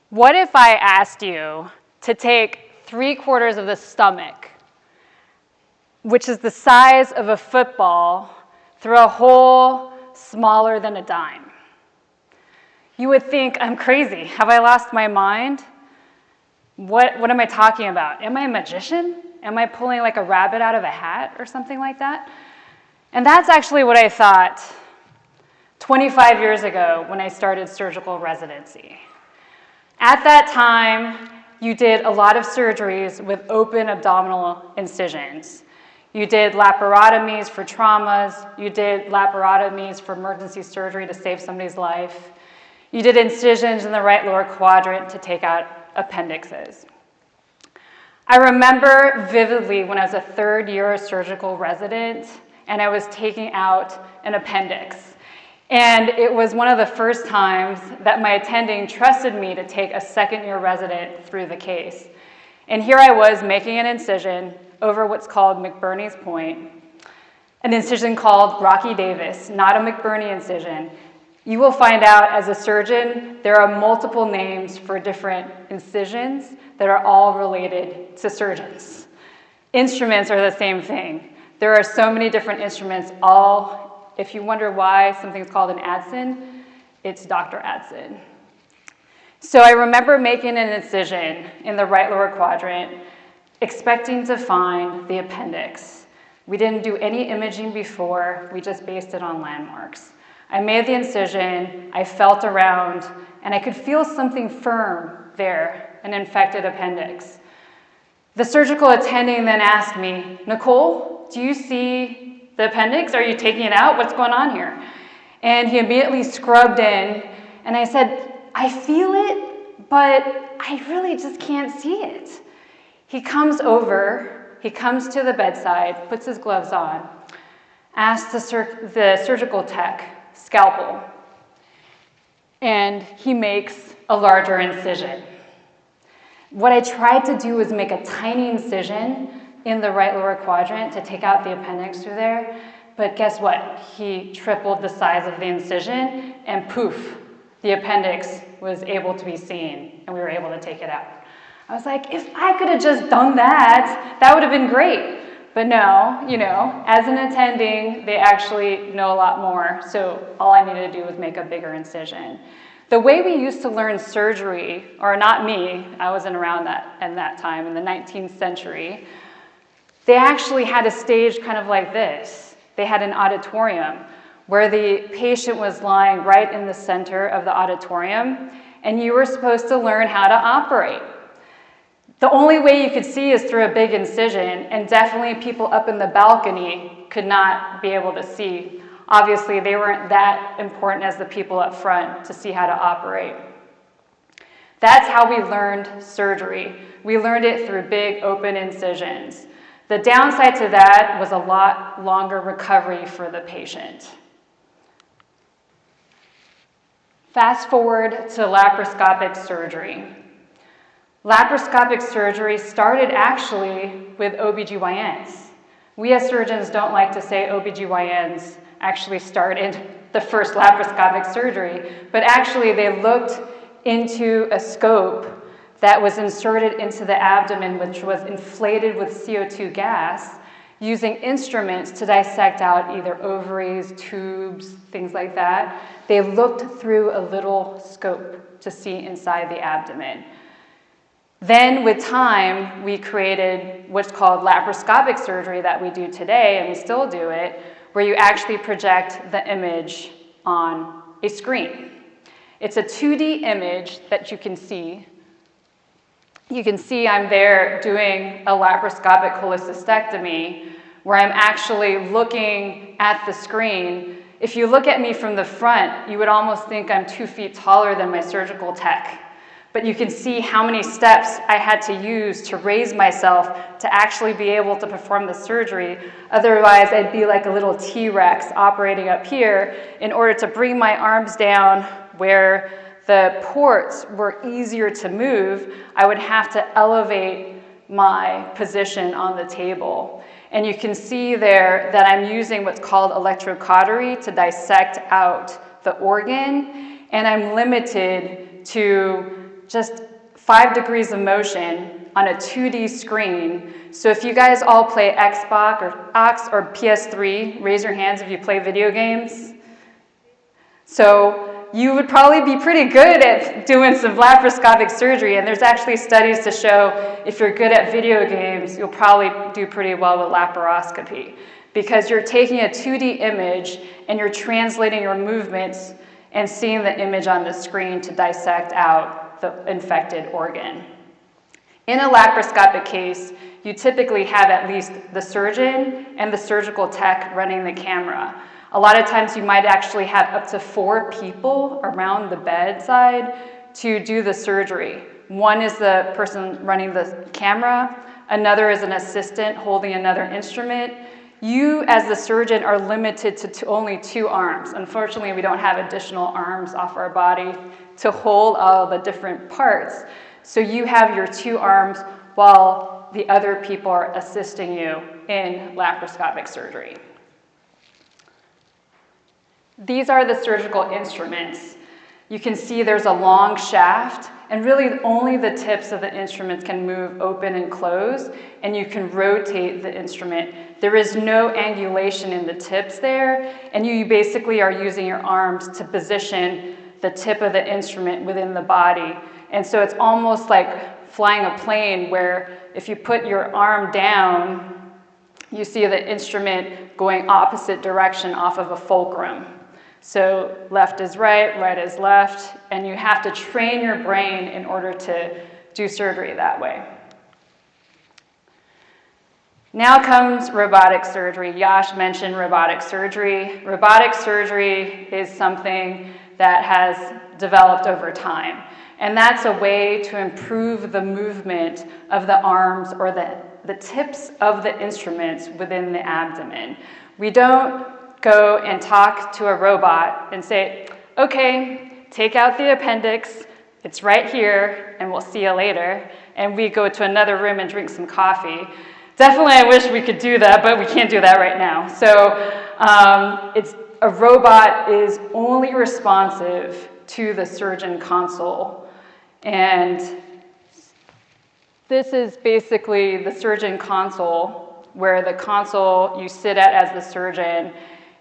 What if I asked you to take 3/4 of the stomach, which is the size of a football, through a hole smaller than a dime? You would think I'm crazy. Have I lost my mind? What am I talking about? Am I a magician? Am I pulling like a rabbit out of a hat or something like that? And that's actually what I thought 25 years ago when I started surgical residency. At that time, you did a lot of surgeries with open abdominal incisions. You did laparotomies for traumas. You did laparotomies for emergency surgery to save somebody's life. You did incisions in the right lower quadrant to take out appendixes. I remember vividly when I was a third-year surgical resident and I was taking out an appendix. And it was one of the first times that my attending trusted me to take a second-year resident through the case. And here I was making an incision over what's called McBurney's point, an incision called Rocky Davis, not a McBurney incision. You will find out as a surgeon, there are multiple names for different incisions that are all related to surgeons. Instruments are the same thing. There are so many different instruments, all. If you wonder why something's called an Adson, it's Dr. Adson. So I remember making an incision in the right lower quadrant, expecting to find the appendix. We didn't do any imaging before, we just based it on landmarks. I made the incision, I felt around, and I could feel something firm there, an infected appendix. The surgical attending then asked me, "Nicole, do you see the appendix? Are you taking it out? What's going on here?" And he immediately scrubbed in, and I said, "I feel it, but I really just can't see it." He comes over, he comes to the bedside, puts his gloves on, asks the surgical tech, "Scalpel," and he makes a larger incision. What I tried to do was make a tiny incision in the right lower quadrant to take out the appendix through there, but guess what? He tripled the size of the incision, and poof, the appendix was able to be seen, and we were able to take it out. I was like, if I could have just done that, that would have been great. But no, as an attending, they actually know a lot more, so all I needed to do was make a bigger incision. The way we used to learn surgery, or not me, I wasn't around at that time, in the 19th century, they actually had a stage kind of like this. They had an auditorium where the patient was lying right in the center of the auditorium, and you were supposed to learn how to operate. The only way you could see is through a big incision, and definitely people up in the balcony could not be able to see. Obviously, they weren't that important as the people up front to see how to operate. That's how we learned surgery. We learned it through big open incisions. The downside to that was a lot longer recovery for the patient. Fast forward to laparoscopic surgery. Laparoscopic surgery started actually with OBGYNs. We as surgeons don't like to say OBGYNs actually started the first laparoscopic surgery, but actually they looked into a scope that was inserted into the abdomen, which was inflated with CO2 gas, using instruments to dissect out either ovaries, tubes, things like that. They looked through a little scope to see inside the abdomen. Then with time, we created what's called laparoscopic surgery that we do today, and we still do it, where you actually project the image on a screen. It's a 2D image that you can see. You can see I'm there doing a laparoscopic cholecystectomy, where I'm actually looking at the screen. If you look at me from the front, you would almost think I'm 2 feet taller than my surgical tech. But you can see how many steps I had to use to raise myself to actually be able to perform the surgery. Otherwise, I'd be like a little T-Rex operating up here. In order to bring my arms down where the ports were easier to move, I would have to elevate my position on the table. And you can see there that I'm using what's called electrocautery to dissect out the organ, and I'm limited to just 5 degrees of motion on a 2D screen. So if you guys all play Xbox or PS3, raise your hands if you play video games. So you would probably be pretty good at doing some laparoscopic surgery, and there's actually studies to show if you're good at video games, you'll probably do pretty well with laparoscopy, because you're taking a 2D image and you're translating your movements and seeing the image on the screen to dissect out the infected organ. In a laparoscopic case, you typically have at least the surgeon and the surgical tech running the camera. A lot of times you might actually have up to 4 people around the bedside to do the surgery. One is the person running the camera, another is an assistant holding another instrument. You, as the surgeon, are limited to only 2 arms. Unfortunately, we don't have additional arms off our body to hold all the different parts. So you have your 2 arms while the other people are assisting you in laparoscopic surgery. These are the surgical instruments. You can see there's a long shaft, and really only the tips of the instruments can move open and close, and you can rotate the instrument. There is no angulation in the tips there, and you basically are using your arms to position the tip of the instrument within the body. And so it's almost like flying a plane, where if you put your arm down, you see the instrument going opposite direction off of a fulcrum. So left is right, right is left, and you have to train your brain in order to do surgery that way. Now comes robotic surgery. Yash mentioned robotic surgery. Robotic surgery is something that has developed over time, and that's a way to improve the movement of the arms or the tips of the instruments within the abdomen. We don't go and talk to a robot and say, okay, take out the appendix, it's right here, and we'll see you later. And we go to another room and drink some coffee. Definitely, I wish we could do that, but we can't do that right now. So a robot is only responsive to the surgeon console. And this is basically the surgeon console, where the console you sit at as the surgeon,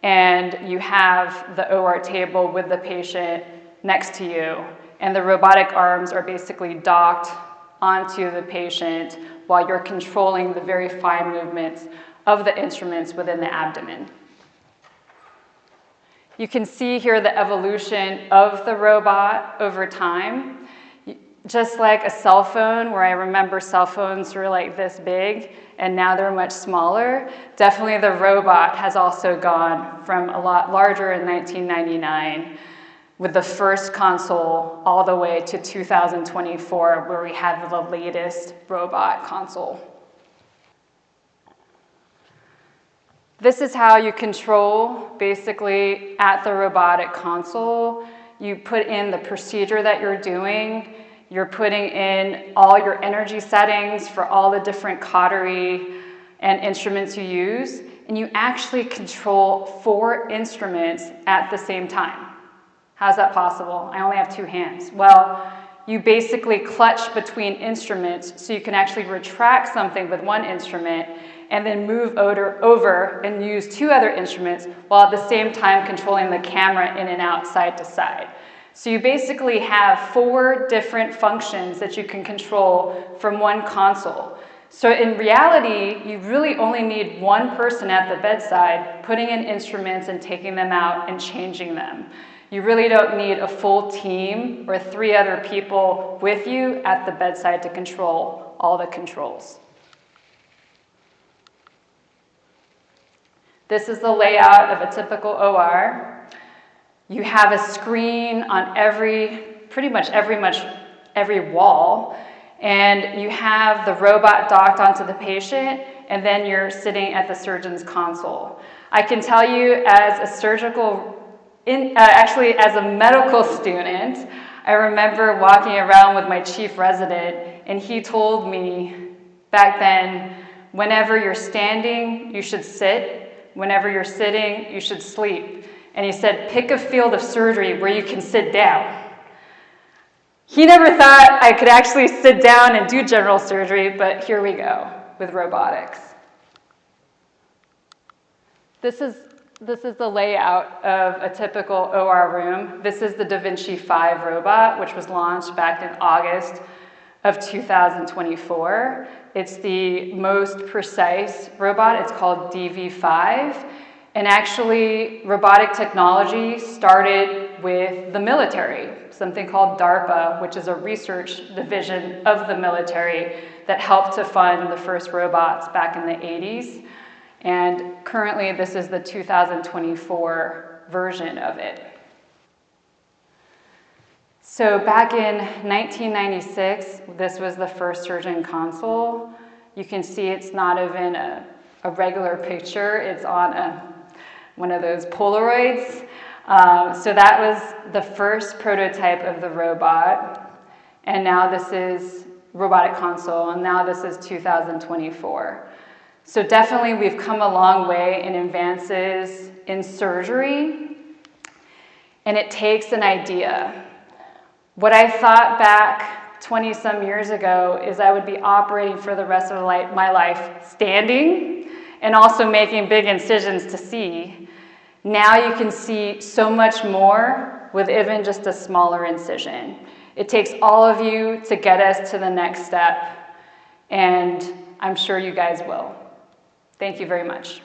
and you have the OR table with the patient next to you, and the robotic arms are basically docked onto the patient while you're controlling the very fine movements of the instruments within the abdomen. You can see here the evolution of the robot over time. Just like a cell phone, where I remember cell phones were like this big, and now they're much smaller. Definitely the robot has also gone from a lot larger in 1999 with the first console all the way to 2024, where we have the latest robot console. This is how you control, basically, at the robotic console. You put in the procedure that you're doing. You're putting in all your energy settings for all the different cautery and instruments you use, and you actually control 4 instruments at the same time. How's that possible? I only have 2 hands. Well, you basically clutch between instruments, so you can actually retract something with one instrument and then move over and use 2 other instruments, while at the same time controlling the camera in and out, side to side. So you basically have 4 different functions that you can control from one console. So in reality, you really only need one person at the bedside putting in instruments and taking them out and changing them. You really don't need a full team or 3 other people with you at the bedside to control all the controls. This is the layout of a typical OR. You have a screen on pretty much every wall, and you have the robot docked onto the patient, and then you're sitting at the surgeon's console. I can tell you, as as a medical student, I remember walking around with my chief resident, and he told me back then, whenever you're standing, you should sit. Whenever you're sitting, you should sleep. And he said, pick a field of surgery where you can sit down. He never thought I could actually sit down and do general surgery, but here we go with robotics. This is the layout of a typical OR room. This is the Da Vinci 5 robot, which was launched back in August of 2024. It's the most precise robot. It's called DV5. And actually, robotic technology started with the military, something called DARPA, which is a research division of the military that helped to fund the first robots back in the 80s. And currently, this is the 2024 version of it. So back in 1996, this was the first surgeon console. You can see it's not even a regular picture. It's on one of those Polaroids. So that was the first prototype of the robot. And now this is robotic console, and now this is 2024. So definitely we've come a long way in advances in surgery, and it takes an idea. What I thought back 20-some years ago is I would be operating for the rest of my life standing and also making big incisions to see. Now you can see so much more with even just a smaller incision. It takes all of you to get us to the next step, and I'm sure you guys will. Thank you very much.